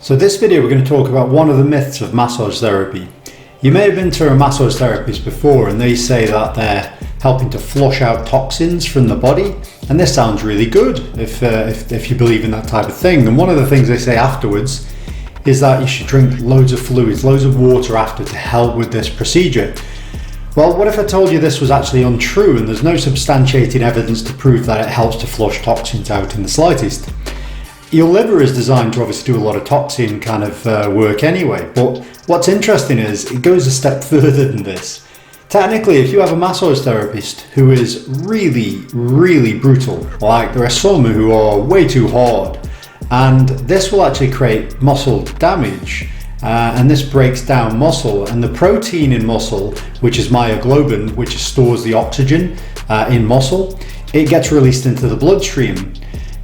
So this video we're going to talk about one of the myths of massage therapy. You may have been to a massage therapist before and they say that they're helping to flush out toxins from the body, and this sounds really good if you believe in that type of thing. And one of the things they say afterwards is that you should drink loads of fluids, loads of water after to help with this procedure. Well, what if I told you this was actually untrue and there's no substantiated evidence to prove that it helps to flush toxins out in the slightest? Your liver is designed to obviously do a lot of toxin kind of work anyway, but what's interesting is it goes a step further than this. Technically, if you have a massage therapist who is really brutal, like there are some who are way too hard, and this will actually create muscle damage, and this breaks down muscle, and the protein in muscle, which is myoglobin, which stores the oxygen in muscle, it gets released into the bloodstream.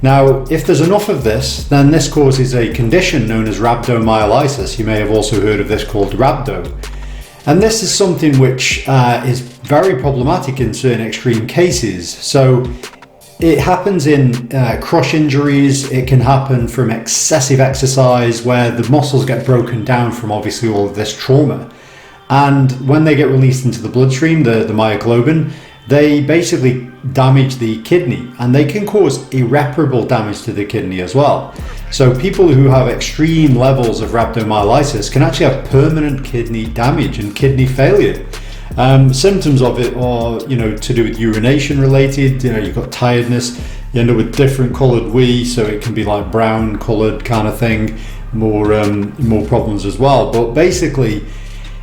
Now, if there's enough of this, then this causes a condition known as rhabdomyolysis. You may have also heard of this called rhabdo. And this is something which is very problematic in certain extreme cases. So it happens in crush injuries. It can happen from excessive exercise where the muscles get broken down from obviously all of this trauma. And when they get released into the bloodstream, the myoglobin, they basically damage the kidney, and they can cause irreparable damage to the kidney as well. So people who have extreme levels of rhabdomyolysis can actually have permanent kidney damage and kidney failure. Symptoms of it are, to do with urination related. You've got tiredness, you end up with different coloured wee, so it can be like brown coloured kind of thing, more problems as well. But basically,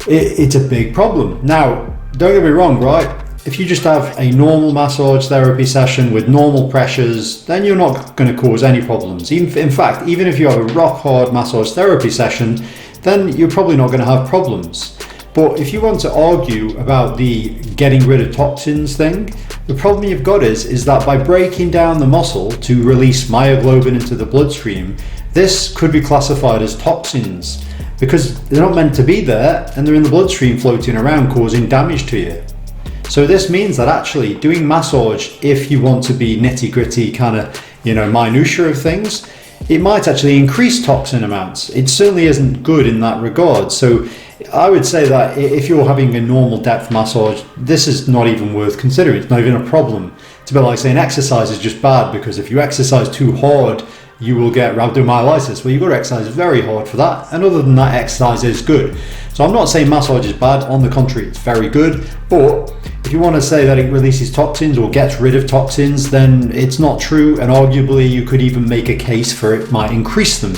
it's a big problem. Now, don't get me wrong, right? If you just have a normal massage therapy session with normal pressures, then you're not going to cause any problems. In fact, even if you have a rock hard massage therapy session, then you're probably not going to have problems. But if you want to argue about the getting rid of toxins thing, the problem you've got is that by breaking down the muscle to release myoglobin into the bloodstream, this could be classified as toxins because they're not meant to be there and they're in the bloodstream floating around causing damage to you. So this means that actually doing massage, if you want to be nitty gritty kind of, minutiae of things, it might actually increase toxin amounts. It certainly isn't good in that regard. So I would say that if you're having a normal depth massage, this is not even worth considering. It's not even a problem. It's a bit like saying exercise is just bad because if you exercise too hard, you will get rhabdomyolysis. Well, you've got to exercise very hard for that. And other than that, exercise is good. So I'm not saying massage is bad. On the contrary, it's very good. But if you want to say that it releases toxins or gets rid of toxins, then it's not true. And arguably, you could even make a case for it might increase them.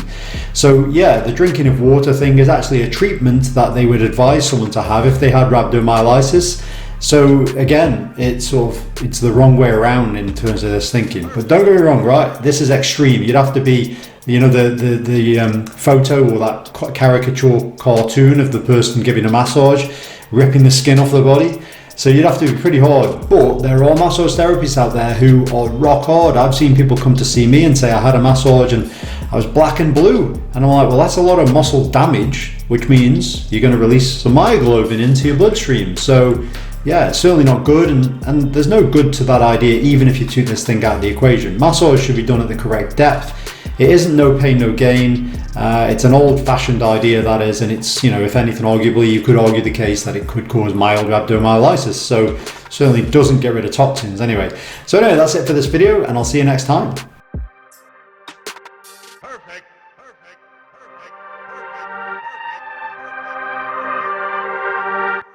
So yeah, the drinking of water thing is actually a treatment that they would advise someone to have if they had rhabdomyolysis. So again, it's the wrong way around in terms of this thinking. But don't get me wrong, right? This is extreme. You'd have to be, the photo or that caricature cartoon of the person giving a massage, ripping the skin off the body. So you'd have to be pretty hard. But there are massage therapists out there who are rock hard. I've seen people come to see me and say, I had a massage and I was black and blue. And I'm like, well, that's a lot of muscle damage, which means you're going to release some myoglobin into your bloodstream. So yeah, it's certainly not good, and there's no good to that idea even if you took this thing out of the equation. Massage should be done at the correct depth. It isn't no pain, no gain. It's an old-fashioned idea, that is, and it's, if anything, arguably you could argue the case that it could cause mild rhabdomyolysis, so certainly doesn't get rid of toxins anyway. So anyway, that's it for this video, and I'll see you next time. Perfect.